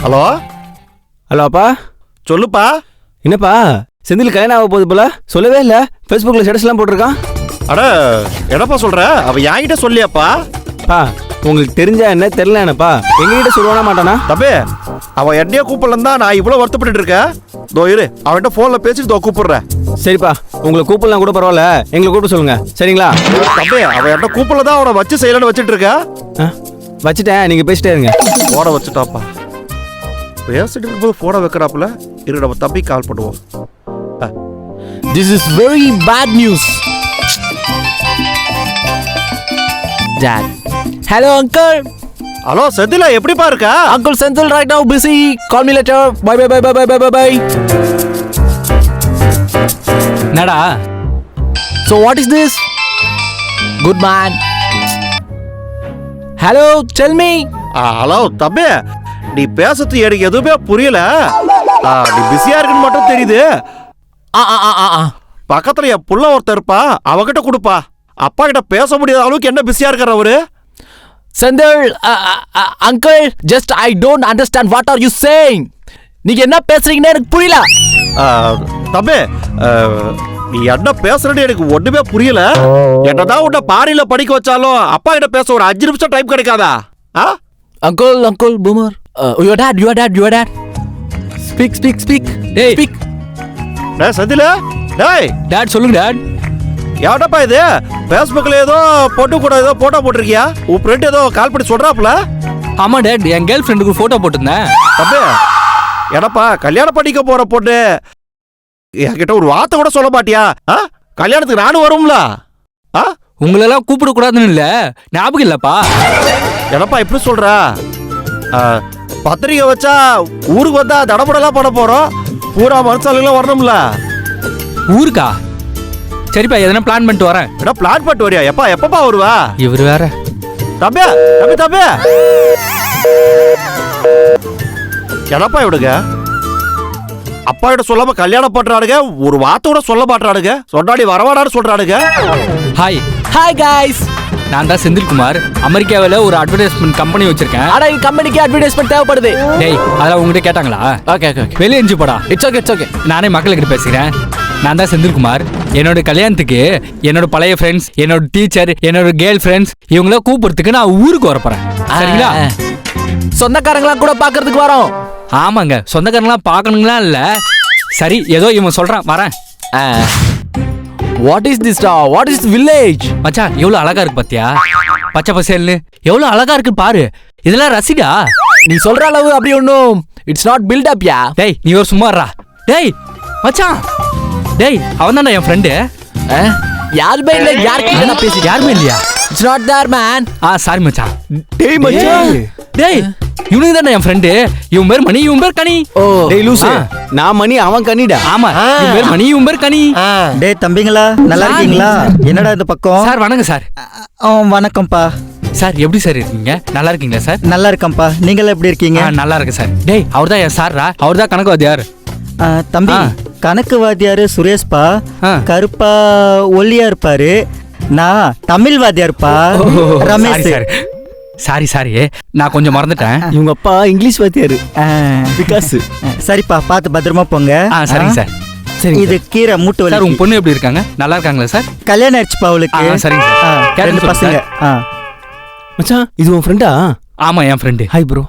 Hello hello அப்பா. சொல்லுப்பா. என்னப்பா செந்தில் கல்யாணம் ஆக போகுது போல, சொல்லவே இல்லை. ஃபேஸ்புக்கில் ஸ்டேட்டஸ்லாம் போட்டிருக்கான். அட என்னப்பா சொல்ற? அவ என்கிட்ட சொல்லியாப்பா? பா உங்களுக்கு தெரிஞ்சா என்ன தெரியல என்னப்பா, எங்ககிட்ட சொல்லுவானா மாட்டானா? தம்பி அவன் என்னையே கூப்பிடலன்னு தான் நான் இவ்வளோ வருத்தப்பட்டு இருக்கேன். தோ இரு, அவன்கிட்ட ஃபோனில் பேசிட்டு தோ கூப்பிடுறேன். சரிப்பா, உங்களை கூப்பிடலாம் கூட பரவாயில்ல, எங்களை கூப்பிட சொல்லுங்க சரிங்களா? தம்பி அவன் என்ன கூப்பிடல தான் அவனை வச்சு செய்யலன்னு வச்சுட்டு இருக்க. வச்சுட்டேன், நீங்கள் பேசிட்டே இருங்க. ஃபோனை வச்சுட்டாப்பா. பேசிட்டு இருக்கும்போது ஃபோனை வைக்கிறாப்புல. இரு நம்ம தம்பி கால் பண்ணுவோம். This is very bad news. Dad. Hello uncle. Hello செந்திலா, எப்படிப்பா இருக்கா? Uncle Senthil right now busy. Call me later. Bye bye bye bye bye bye bye. என்னடா? So what is this? Good man. Hello, tell me. Hello தம்பி, நீ பேசுறது எனக்கு எதுவுமே புரியல. நீ பிஸியா இருக்குன்னு மட்டும் தெரியுது. பக்கத்துல என் புள்ள ஒருத்தர் இருப்பா, அவகிட்ட கொடுப்பா. அப்பா கிட்ட பேச முடியாத அளவுக்கு என்ன பிஸியா இருக்கார் அவரு. Senthil, uncle, just I don't understand what are you saying. நீங்க என்ன பேசுறீங்கன்னு எனக்கு புரியல. தம்பி நீ என்ன பேசுறன்னு எனக்கு ஒண்ணுமே புரியல. என்னதான் உன்னை பாரியில படிக்க வச்சாலும் அப்பா கிட்ட பேச ஒரு 5 நிமிஷம் டைம் கிடைக்காதா? Uncle, boomer. Your dad. Speak. Hey. Speak. டேய் செந்தில, டேய் டாட் சொல்லுங்க டாட். யாவட்டப்பா இது? ஃபேஸ்புக்ல ஏதோ பொண்ணு கூட ஏதோ போட்டோ போட்டிருக்கியா? உன் ஃப்ரெண்ட் ஏதோ கால் பண்ணி சொல்றாப்ல. ஆமா டாட், என் கேர்ள் ஃப்ரெண்டுக்கு ஃபோட்டோ போட்டிருந்தேன். தம்பி என்னப்பா கல்யாணம் பண்ணிக்க போற பொண்ணு என்கிட்ட ஒரு வார்த்தை கூட சொல்ல மாட்டியா? கல்யாணத்துக்கு நானும் வரும்ல. உங்களெல்லாம் கூப்பிடக்கூடாதுன்னு இல்லை, ஞாபகம் இல்லப்பா. என்னப்பா இப்படி சொல்ற? பத்திரிக்கை வச்சா ஊருக்கு வந்தா தடபடலாம் பண்ண போறோம். பூரா மனசாலுங்களும் வரணும்ல. ஊருக்கா? சரிப்பா, எதனா பிளான் பண்ணிட்டு வரேன். என்ன பிளான் பண்ணிட்டு வரியா? எப்பப்பா வருவா? இவர் வேற. தம்பி என்னப்பா இவனுங்க அப்பா கிட்ட சொல்லாம கல்யாணம் பண்றானுங்க, ஒரு வார்த்தை கூட சொல்ல மாட்டானுங்க. சொன்னாடி வரவாடான்னு சொல்றானுங்க. Hi guys. நான் தான் செந்தில்குமார். அமெரிக்காவில் ஒரு அட்வர்டைஸ்மெண்ட் கம்பெனி வச்சிருக்கேன். அட இந்த கம்பெனிக்கு அட்வர்டைஸ்மெண்ட் தேவைப்படுது. டேய் அதெல்லாம் உங்ககிட்ட கேட்டாங்களா? ஓகே வெளியே எஞ்சி போடா. It's okay. நானே மக்கள்கிட்ட பேசுகிறேன். நான் தான் செந்தில்குமார். என்னோட கல்யாணத்துக்கு என்னோட பழைய ஃப்ரெண்ட்ஸ், என்னோட டீச்சர், என்னோட கேர்ள் ஃப்ரெண்ட்ஸ் இவங்கள கூப்பிடுறதுக்கு நான் ஊருக்கு வரப்போறேன். சரிங்களா? சொந்தக்காரங்களாம் கூட பார்க்கறதுக்கு வரோம். ஆமாங்க, சொந்தக்காரங்களாம் பார்க்கணுங்களா இல்லை. சரி, ஏதோ இவன் சொல்றான், வரேன். What is this? What is village? மச்சான் எவ்வளவு அழகா இருக்கு பாத்தியா? பச்சை பசேல்னு எவ்வளவு அழகா இருக்கு பாரு. இதெல்லாம் ரசிகா? நீ சொல்ற அளவு அப்படி ஒண்ணும் இட்ஸ் நாட் பில்ட் அப் யா. டேய் நீ ஒரு சும்மாறா. டேய் மச்சான், டேய் அவன் தானே என் ஃப்ரெண்டு. யாருமே இல்ல, யார்கிட்ட நான் பேசி யாருமே இல்லையா? It's not there man. Sorry மச்சான். டேய் மச்சான், டேய் இவனுக்கு தானே என் ஃப்ரெண்டு. இவன் பேர் மணி, இவன் பேர் கனி. டேய் லூசு, நான் மணி, அவன் கனிடா. ஆமா, இவன் பேர் மணி, இவன் பேர் கனி. டேய் தம்பிங்களா, நல்லா இருக்கீங்களா? என்னடா இந்த பக்கம்? சார் வணக்கம் சார். வணக்கம்ப்பா. சார் எப்படி சார் இருக்கீங்க? நல்லா இருக்கீங்களா சார்? நல்லா இருக்கேன்ப்பா, நீங்களா எப்படி இருக்கீங்க? நல்லா இருக்கு சார். டேய் அவர் தான் என் சார்ரா, அவர் தான் கணக்கு வாத்தியார். தம்பி கணக்கு வாத்தியாரு சுரேஷ்பா. கருப்பா ஒல்லியா இருப்பாரு. நான் தமிழ் வாத்தியார்ப்பா, ரமேஷ். சாரி நான் கொஞ்சம் மறந்துட்டேன். இவங்க அப்பா இங்கிலீஷ் வாத்தியாரு, விகாஸ். சரிப்பா, பார்த்து பத்திரமா போங்க. சரிங்க சார். சரி, இது கீரை மூட்டு வலி. சார் உங்க பொண்ணு எப்படி இருக்காங்க? நல்லா இருக்காங்களா சார்? கல்யாணம் ஆயிடுச்சுப்பா அவளுக்கு. சரிங்க சார். 2 பசங்க. மச்சான் இது உன் ஃப்ரெண்டா? ஆமா என் friend. Hi bro.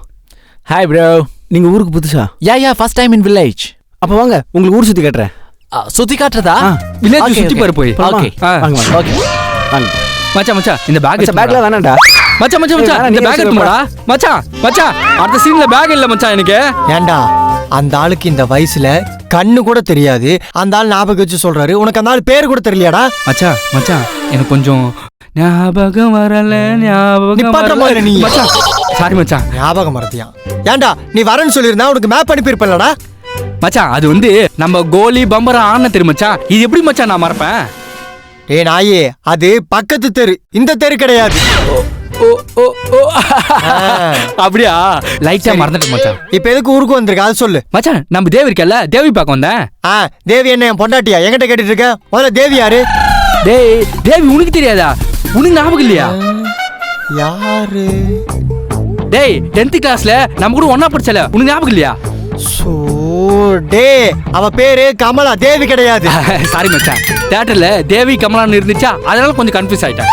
Hi bro. நீங்க ஊருக்கு புதுசா? Yeah first time in village. அப்ப வாங்க உங்களுக்கு ஊர் சுத்தி காட்டுறேன். சுத்தி காட்டுறதா? வில்லேஜ் சுத்தி பாரு போய். ஓகே வாங்க. மச்சான் இந்த பேக்ல வேணாம்டா. மச்சான் இந்த பேக் எடுத்துடா. மச்சான் அடுத்த சீன்ல பேக் இல்ல மச்சான் எனக்கு. ஏண்டா அந்த ஆளுக்கு இந்த வயசுல கண்ணு கூட தெரியாது, அந்த ஆள் ஞாபகம் வச்சு சொல்றாரு. உனக்கு அந்த ஆள் பேர் கூட தெரியலையாடா? மச்சான் எனக்கு கொஞ்சம் ஞாபகம் வரல. நீ மச்சான் சாரி மச்சான். ஞாபகம் மறதியா? ஏண்டா நீ வரேன்னு சொல்லியிருந்தா உனக்கு மேப் அனுப்பியிருப்பேன்லடா. மச்சான் அது வந்து நம்ம கோலி பம்பர ஆன தெரு மச்சான். இது எப்படி மச்சான் நான் மறப்பேன்? நாயே, அது பக்கத்து தெரு, இந்த தெரு கிடையாது. அப்படியா? லைட்டா மறந்துட்டு மச்சான். இப்ப எதுக்கு ஊருக்கு வந்திருக்க அது சொல்லு மச்சான். நம்ம தேவி இருக்கல, தேவி பார்க்க வந்தேன். தேவி என்ன என் பொண்டாட்டியா? என்கிட்ட கேட்டுட்டு இருக்க? முதல்ல தேவி யாரு? தேவி உனக்கு தெரியாதா? உனக்கு ஞாபகம் இல்லையா? யாரு? டேய் 10th கிளாஸ்ல நம்ம கூட ஒண்ணா படிச்சல உனக்கு ஞாபகம் இல்லையா? சோ டே அவ பேரு கமலா, தேவி கிடையாது. சாரி மச்சான், தியேட்டர்ல தேவி கமலான்னு இருந்துச்சா, அதனால கொஞ்சம் கன்ஃபியூஸ் ஆயிட்டேன்.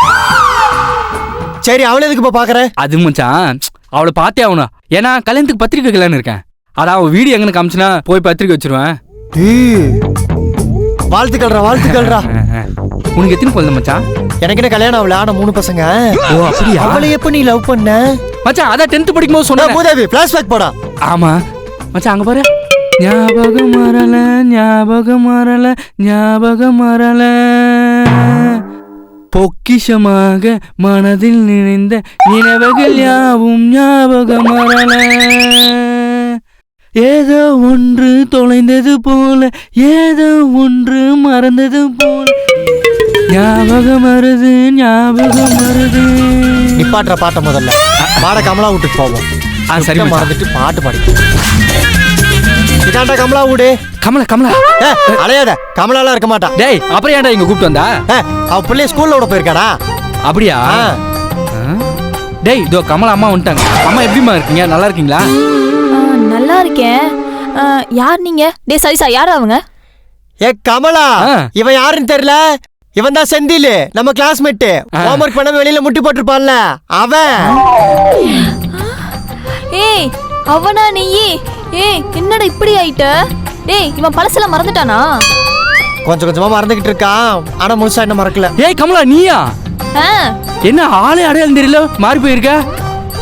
சரி அவளை எதுக்கு இப்ப பாக்குற? அது மச்சான் அவளை பார்த்தே ஆகணும், ஏன்னா கல்யாணத்துக்கு பத்திரிக்கை வைக்கலான்னு இருக்கேன். அதான் அவன் வீடியோ எங்கன்னு காமிச்சுனா போய் பத்திரிக்கை வச்சிருவேன். வாழ்த்துக்கள்ரா. உனக்கு எத்தனை குழந்தை மச்சான்? எனக்கு என்ன கல்யாணம் ஆகல, ஆனா 3 பசங்க. ஓ அப்படியா? அவளை எப்ப நீ லவ் பண்ண? மச்சான் அதான் 10th படிக்கும்போது சொன்ன. மூதேவி ஃபிளாஷ்பேக் போடா. ஆமா மச்சான், அங்க பாரு. ஞாபகம் மறல பொக்கிஷமாக மனதில் நினைந்த நினைவுகள் யாவும் ஞாபகம் மறல. ஏதோ ஒன்று தொலைந்தது போல, ஏதோ ஒன்று மறந்தது போல, ஞாபகம் மருது. நிப்பாட்டுற பாட்ட முதல்ல பாட கமலா வீட்டுக்கு போவோம். சரி மறந்துட்டு பாட்டு பாடி. இதாண்டா கமலா வீடு. கமலா அலையாத, கமலாலாம் இருக்க மாட்டா. டேய் அப்புறம் ஏன்டா இங்க கூப்பிட்டு வந்தா? அவ பிள்ளைய ஸ்கூல்ல விட போயிருக்காடா. அப்படியா? டேய் இதோ கமலா அம்மா வந்துட்டாங்க. அம்மா எப்படிமா இருக்கீங்க? நல்லா இருக்கீங்களா? நல்லா இருக்கேன். யார் நீங்க? டே சரிசா, யார் அவங்க? ஏ கமலா, இவன் யாருன்னு தெரியல. இவன் தான் செந்தில், நம்ம கிளாஸ்மேட். ஹோம்வொர்க் பண்ணாம வெளியில முட்டி போட்டுருப்பான்ல அவன். ஏய் அவனா நீ? ஏய் என்னடா இப்படி ஆயிட்ட? டேய் இவன் பழசெல்லாம் மறந்துட்டானா? கொஞ்சம் கொஞ்சமா மறந்துகிட்டு இருக்கான், ஆனா முழுசா என்ன மறக்கல. ஏய் கமலா நீயா? என்ன ஆளே அடையாளம் தெரியல, மாறி போயிருக்க.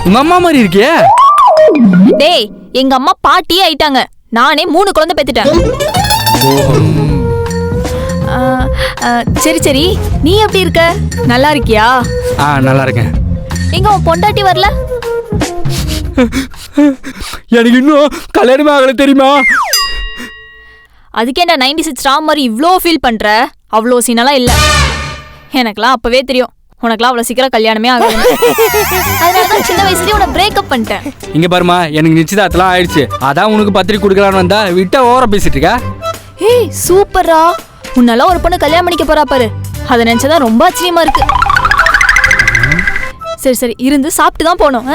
உங்க அம்மா மாதிரி இருக்கியே. டேய் எங்க அம்மா பாட்டியே ஆயிட்டாங்க. நானே 3 குழந்தை பெத்துட்டேன். சரி நீ எப்படி இருக்க? நல்லா இருக்கியா? நல்லா இருக்கேன். எங்க உன் பொண்டாட்டி வரல? எனக்கு இன்னும் கல்யாணமே ஆகல தெரியுமா? அதுக்கேண்டா 96 ராம் மாதிரி இவ்ளோ ஃபீல் பண்ற? அவ்வளோ சீனெல்லாம் இல்ல. எனக்கெல்லாம் அப்பவே தெரியும் உனக்கெல்லாம் அவ்வளோ சீக்கிரம் கல்யாணமே ஆகாது. அதனாலதான் சின்ன வயசுலயே உன பிரேக்கப் பண்ணிட்டேன். இங்க பாருமா, எனக்கு நிச்சயதார்த்தம்லாம் ஆயிடுச்சு. அதான் உனக்கு பத்திரிக்கை கொடுக்கலான்னு வந்தா விட்டா ஓவரா பேசிட்டு இருக்க. ஏய் சூப்பரா, உன்னால ஒரு பொண்ணு கல்யாணம் பண்ணிக்க போறா பாரு. அதை நினைச்சதான் ரொம்ப ஆச்சரியமா இருக்கு. சரி இருந்து சாப்பிட்டு தான் போனோம்.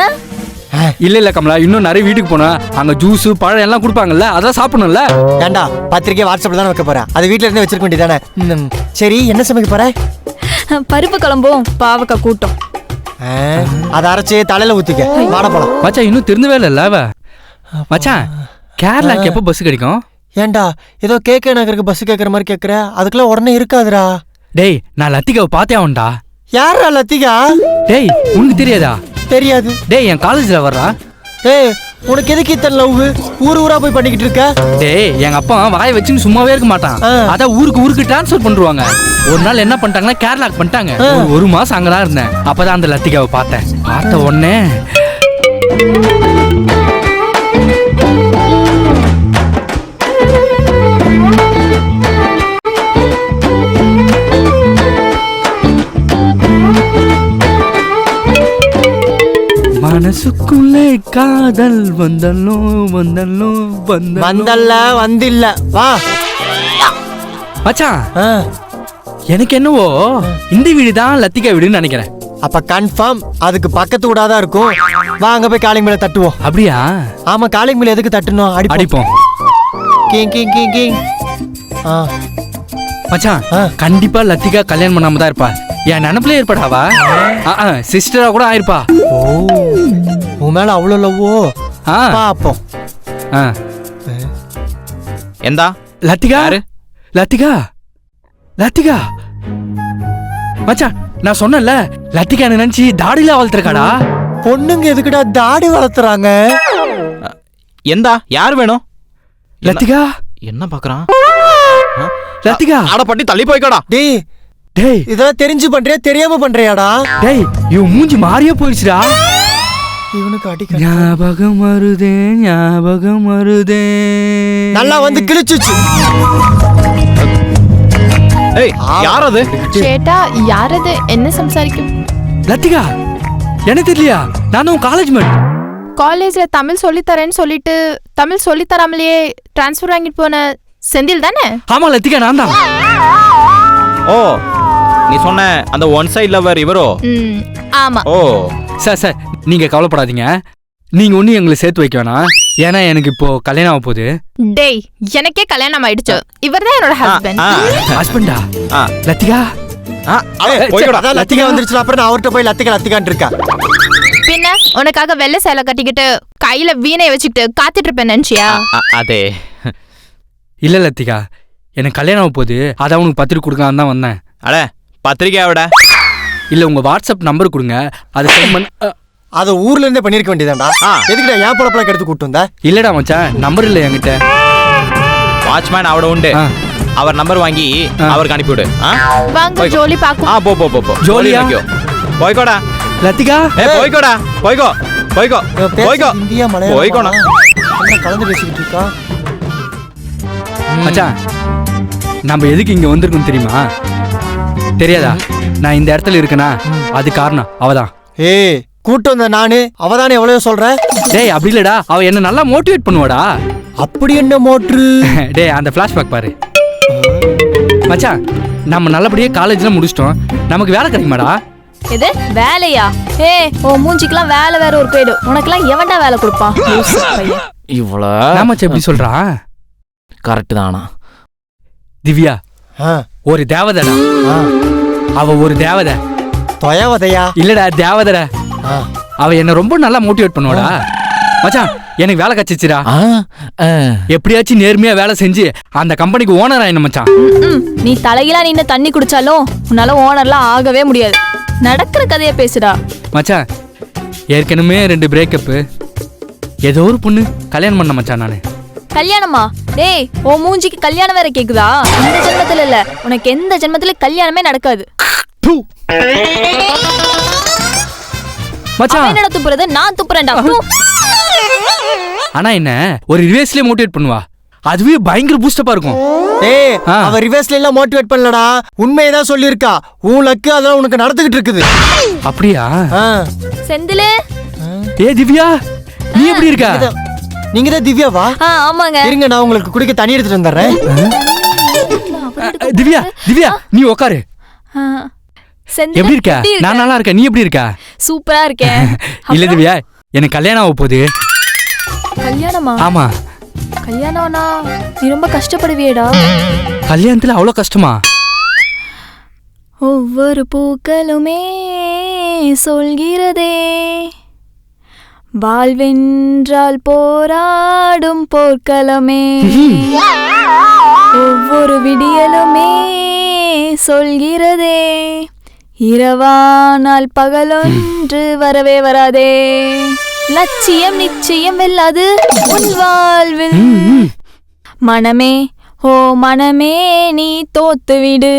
இல்ல கமலா, இன்னும் நிறைய வீட்டுக்கு போனா அங்க ஜூஸ் பழம் எல்லாம் கொடுப்பாங்கல்ல, அதான் சாப்பிடணும்ல. ஏண்டா பத்திரிக்கை வாட்ஸ்அப்ல தானே வைக்க போறேன், அது வீட்டுல இருந்து வச்சிருக்க வேண்டியதானே. சரி என்ன சமைக்க போற? பருப்பு குழம்பும் பாவக்காய் கூட்டம். அதை அரைச்சு தலையில ஊத்திக்க, வாட போலாம். மச்சான் இன்னும் திருந்தவே இல்ல. மச்சான் கேரளாக்கு எப்போ பஸ் கிடைக்கும்? ஏண்டா ஏதோ கேக்க நகருக்கு பஸ் கேக்குற மாதிரி கேக்குற, அதுக்கெல்லாம் உடனே இருக்காதுடா. டேய் நான் லத்திகாவை பார்த்தே ஆவன்டா. யாரா லத்திகா? டேய் உனக்கு தெரியாதா? தெரியாது. டேய் என் காலேஜ்ல வர்றா. ஏய் உனக்கு எதுக்கு இத்தனை லவ்? ஊரா போய் பண்ணிக்கிட்டு இருக்க? டேய் எங்க அப்பா வாயை வச்சுன்னு சும்மாவே இருக்க மாட்டான். அதான் ஊருக்கு டிரான்ஸ்ஃபர் பண்ணுவாங்க. ஒரு நாள் என்ன பண்ணிட்டாங்கன்னா கேரளாக்கு பண்ணிட்டாங்க. ஒரு மாசம் அங்கதான் இருந்தேன். அப்பதான் அந்த லத்திகாவை பார்த்தேன். பார்த்த உடனே மனசுக்குள்ளே காதல் வந்தல்லோ வந்தில்ல வா மச்சான். எனக்கு என்னவோ இந்த வீடு தான் லத்திகா வீடுன்னு நினைக்கிறேன். அப்ப கன்ஃபார்ம் அதுக்கு பக்கத்து வீடாதான் இருக்கும். வா அங்க போய் காலிங் மேல தட்டுவோம். அப்படியா? ஆமா, காலிங் மேல எதுக்கு தட்டணும்? அடிப்போம். King king king king. மச்சான் கண்டிப்பா லத்திகா கல்யாணம் பண்ணாம தான் இருப்பா. என் நினைப்புல ஏற்படாவா? சிஸ்டரா கூட ஆயிருப்பா. ஓ உன் மேல அவ்வளவு லவ்வோ? பாப்போம். எந்தா லத்திகா? லத்திகா மச்சான் நான் சொன்னல, லத்திகா நினைச்சு தாடியில வளர்த்துருக்காடா. பொண்ணுங்க எதுக்குடா தாடி வளர்த்துறாங்க? எந்தா யார் வேணும்? லத்திகா என்ன பாக்குறான்? லத்திகா ஆட பட்டி தள்ளி போய்க்கடா. டேய் இதெல்லாம் தெரிஞ்சு பண்றியா தெரியாம பண்றியாடா? டேய் இவன் மூஞ்சி மாறியே போயிடுச்சுடா. இவனுக்கு அடிக்க ஞாபகம் வருதே நல்லா வந்து கிழிச்சுச்சு. ஏய் யார் அது? ചേട്ടാ யாரது? என்ன സംസാരിക്കും? லத்திகா எனக்கு தெரியலையா? நானும் காலேஜ் மேட். காலேஜ்ல தமிழ் சொல்லித்தரேன்னு சொல்லிட்டு தமிழ் சொல்லித்தராமலேயே ட்ரான்ஸ்ஃபர் வாங்கிட்டு போன செந்தில் தானே? ஆமா லத்திகா நான் தான். ஓ நீ சொன்ன அந்த ஒன் சைடு லவர் இவரோ? ஆமா. ஓ சார் நீங்க கவலைப்படாதீங்க. நீங்க ஒண்ணு எங்களை சேர்த்து வைக்க வேணாம். ஏன்னா எனக்கு இப்போ கல்யாணம் ஆக போகுது. டேய் எனக்கே கல்யாணம் ஆயிடுச்சு. இவர்தான் என்னோட ஹஸ்பண்ட். ஹஸ்பண்டா? லத்திகா அதான் லத்திகா வந்துருச்சு. அப்புறம் நான் அவர்கிட்ட போய் லத்திகான்னு இருக்கா. பின்ன உனக்காக வெள்ளை சேலை கட்டிக்கிட்டு கையில வீணையை வச்சுக்கிட்டு காத்துட்டு இருப்பேன் நினைச்சியா? அதே இல்ல லத்திகா, எனக்கு கல்யாணம் ஆக போகுது. அதான் உனக்கு பத்திரிக்கை கொடுக்கலான்னு தான் வந்தேன். அட பத்திரிக்கையாவிட இல்ல உங்க வாட்ஸ்அப் நம்பர் கொடுங்க. அது சென்ட் பண்ண. அத ஊர்ல இருந்தே பண்ணிருக்க வேண்டியதாண்டா. எதுக்குடா ஏன் பொழப்பெல்லாம் கெடுத்து கூட்டு வந்த? இல்லடா மச்சான், நம்பர் இல்ல என்கிட்ட. வாட்ச்மேன் அவட உண்டு. அவர் நம்பர் வாங்கி அவருக்கு அனுப்பிவிடு. வாங்க ஜோலி பாக்கும். போ போ போ. ஜோலியா? போய்க்கோடா லத்திகா. போய்க்கோடா. போய்க்கோ போய்க்கோ போய்க்கோ. இந்தியா மலையாளம் போய்க்கோடா. என்ன கலந்து பேசிக்கிட்டு இருக்கா? மச்சான், நம்ம எதுக்கு இங்க வந்திருக்கோம் தெரியுமா? தெரியாதா? நான் இந்த இடத்துல இருக்கேனா அது காரணம் அவதான். ஏய் கூட்டு வந்த நானு அவதானே எவ்வளவு சொல்ற? டேய் அப்படி இல்லடா, அவ என்ன நல்லா மோட்டிவேட் பண்ணுவாடா. அப்படி என்ன மோட்ரு? டேய் அந்த ஃபிளாஷ்பேக் பாரு மச்சான். நம்ம நல்லபடியா காலேஜ்ல முடிச்சிட்டோம். நமக்கு வேலை கிடைக்குமாடா? எது வேலையா? உன் மூஞ்சிக்கெல்லாம் வேலை வேற ஒரு பேடு. உனக்கெல்லாம் எவன்டா வேலை கொடுப்பான்? இவ்வளோ நான் மச்சான் எப்படி சொல்றான்? கரெக்ட் தானா? திவ்யா ஆ, ஒரு தேவதடா. ஆ. அவ ஒரு தேவதை தொயவதையா? இல்லடா தேவதடா. ஆ. அவ என்ன ரொம்ப நல்லா மோட்டிவேட் பண்ணுவாடா. மச்சான் எனக்கு வேலை கிடைச்சிச்சுடா. எப்படியாச்சும் நேர்மையா வேலை செஞ்சு அந்த கம்பெனிக்கு ஓனர் ஆயின மச்சான். நீ தலையில நின்று தண்ணி குடிச்சாலும் உன்னால ஓனர்லாம் ஆகவே முடியாது. நடக்கிற கதையை பேசுடா மச்சான். ஏற்கனவே 2 பிரேக்கப்பு. ஏதோ ஒரு பொண்ணு கல்யாணம் பண்ண மச்சான் நானு. கல்யாணமா? டேய் உன் மூஞ்சிக்கு கல்யாணம் வேற கேக்குதா? இந்த ஜென்மத்துல இல்ல, உனக்கு எந்த ஜென்மத்துல கல்யாணமே நடக்காது. மச்சான் என்னடா துப்புறது? நான் துப்புறேன்டா. ஆனா என்ன ஒரு ரிவேஸ்லயே மோட்டிவேட் பண்ணுவா. அதுவே பயங்கர பூஸ்டப்பா இருக்கும். ஏய் அவ ரிவர்ஸ்ல எல்லாம் மோட்டிவேட் பண்ணலடா. உண்மையதான் சொல்லியிருக்கா. உன் லக்கு அதெல்லாம் உனக்கு நடந்துகிட்டு இருக்குது. அப்படியா? செந்திலே. திவ்யா நீ எப்படி இருக்க? நீங்க தான் திவ்யாவா? ஆமாங்க. இருங்க நான் உங்களுக்கு குடிக்க தண்ணி எடுத்துட்டு வந்துடுறேன். திவ்யா திவ்யா நீ உட்காரு. செந்திலே எப்படி இருக்க? நான் நல்லா இருக்கேன். நீ எப்படி இருக்க? சூப்பரா இருக்கேன். இல்ல திவ்யா எனக்கு கல்யாணம் ஆக போகுது. கல்யாணமா? ஆமா. கல்யாணம்னா நீ ரொம்ப கஷ்டப்படுவியேடா. கல்யாணத்துல அவ்வளவு கஷ்டமா? ஒவ்வொரு பூக்களுமே சொல்கிறதே வாழ்வென்றால் போராடும் போர்க்களமே. ஒவ்வொரு விடியலுமே சொல்கிறதே இரவானால் பகலொன்று வரவே வராதே. லட்சியம் நிச்சயம் வெல்லாது உன் வாழ்வில். மனமே ஓ மனமே நீ தோத்துவிடு.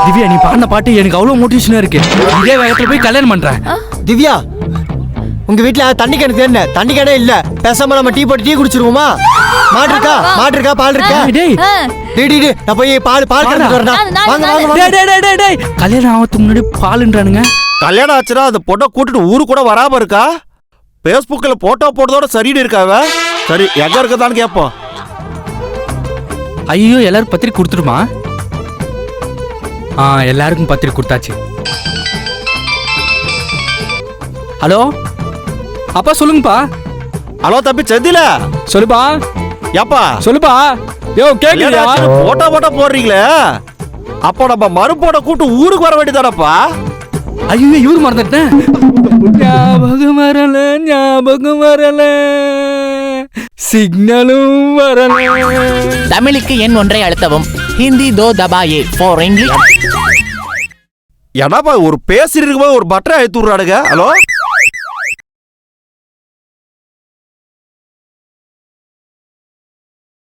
திவ்யா நீ பாடின பாட்டு எனக்கு அவ்வளவு மோட்டிவேஷனா இருக்கு. இதே வேகத்துல போய் கல்யாணம் பண்றேன். திவ்யா உங்க வீட்ல தண்ணி கேனுக்கு என்ன? தண்ணி கேனே இல்ல. பேசாம நம்ம டீ போட்டு டீ குடிச்சிருவோமா? மாடு இருக்கா பால் இருக்கா? டேய் டேய் நான் போய் பால் கறந்து வரேன். வாங்க வாங்க. டேய் கல்யாணம் ஆவதுக்கு முன்னாடி பாலுன்றானுங்க. கல்யாணம் ஆச்சுன்னா அந்த பொண்ணை கூட்டிட்டு ஊரு கூட வராம இருக்கா. பேஸ்புக்ல போட்டோ போட்டதோட சரின்னு இருக்காவ. சரி எங்க இருக்கதான்னு கேப்போம். ஐயோ எல்லாரும் பத்திரிக்கை கொடுத்துருமா? எல்லாருக்கும் பத்திரிக்கை கொடுத்தாச்சு. ஹலோ அப்பா சொல்லுங்கப்பா. ஹலோ தம்பி செந்தில சொல்லுப்பா. ஏப்பா சொல்லுப்பா. யோ கேக்குறியா? போட்டோ போடுறீங்களே, அப்போ நம்ம மறுபோட கூட்டு ஊருக்கு வர வேண்டியதானப்பா. ஐயோ இவரு மறந்துட்டேன். ஞாபகம் வரல சிக்னலும் வரல. தமிழுக்கு எண் 1 அழுத்தவும். ஹிந்தி 2 दबाइए ஃபார் இங்கிலீஷ். ஏன்னாப்பா ஒரு பேசிட்டு இருக்கும்போது ஒரு பட்டரை அழுத்தி விடுறானுங்க. ஹலோ